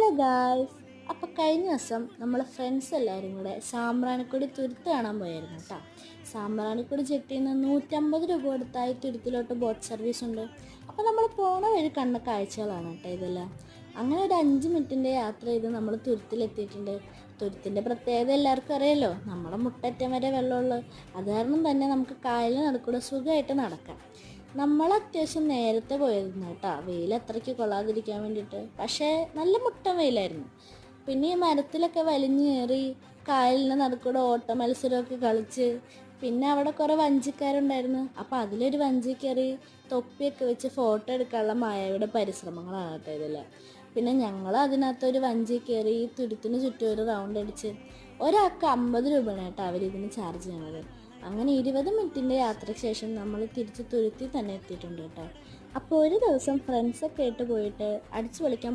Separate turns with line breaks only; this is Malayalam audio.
ഹലോ ഗായ്സ്, അപ്പോൾ കഴിഞ്ഞ ദിവസം നമ്മൾ ഫ്രണ്ട്സ് എല്ലാവരും കൂടെ സാമ്പ്രാണിക്കൊടി തുരുത്ത് കാണാൻ പോയായിരുന്നു കേട്ടോ. സാമ്പ്രാണിക്കൊടി ജെട്ടിയിൽ നിന്ന് 150 രൂപ കൊടുത്തായി തുരുത്തിലോട്ട് ബോട്ട് സർവീസ് ഉണ്ട്. അപ്പോൾ നമ്മൾ പോണ വഴി കണ്ട കാഴ്ചകളാണ് കേട്ടോ ഇതെല്ലാം. അങ്ങനെ ഒരു 5 മിനിറ്റിൻ്റെ യാത്ര ചെയ്ത് നമ്മൾ തുരുത്തിലെത്തിയിട്ടുണ്ട്. തുരുത്തിൻ്റെ പ്രത്യേകത എല്ലാവർക്കും അറിയാലോ, നമ്മുടെ മുട്ടറ്റം വരെ വെള്ളമുള്ളൂ. അത് കാരണം തന്നെ നമുക്ക് കായലിന് നടുക്കൂടെ സുഖമായിട്ട് നടക്കാം. നമ്മൾ അത്യാവശ്യം നേരത്തെ പോയിരുന്നു കേട്ടോ, വെയിൽ അത്രയ്ക്ക് കൊള്ളാതിരിക്കാൻ വേണ്ടിയിട്ട്. പക്ഷേ നല്ല മുട്ടൻ വെയിലായിരുന്നു. പിന്നെ ഈ മരത്തിലൊക്കെ വലിഞ്ഞു കയറി കായലിൻ്റെ നടുക്കൂടെ ഓട്ട മത്സരമൊക്കെ കളിച്ച്, പിന്നെ അവിടെ കുറേ വഞ്ചിക്കാരുണ്ടായിരുന്നു. അപ്പോൾ അതിലൊരു വഞ്ചി കയറി തൊപ്പിയൊക്കെ വെച്ച് ഫോട്ടോ എടുക്കാനുള്ള മായയുടെ പരിശ്രമങ്ങളാണ് കേട്ടോ ഇതെല്ലാം. പിന്നെ ഞങ്ങൾ അതിനകത്തൊരു വഞ്ചി കയറി തുരുത്തിന് ചുറ്റും ഒരു റൗണ്ട് അടിച്ച് ഒരാൾക്ക് 50 രൂപയാണ് കേട്ടോ അവരിതിന് ചാർജ് ചെയ്യണത്. അങ്ങനെ 20 മിനിറ്റിൻ്റെ യാത്രയ്ക്ക് ശേഷം നമ്മൾ തിരിച്ച് തുരുത്തി തന്നെ എത്തിയിട്ടുണ്ട് കേട്ടോ. അപ്പോൾ ഒരു ദിവസം ഫ്രണ്ട്സൊക്കെ ആയിട്ട് പോയിട്ട് അടിച്ചു പൊളിക്കാൻ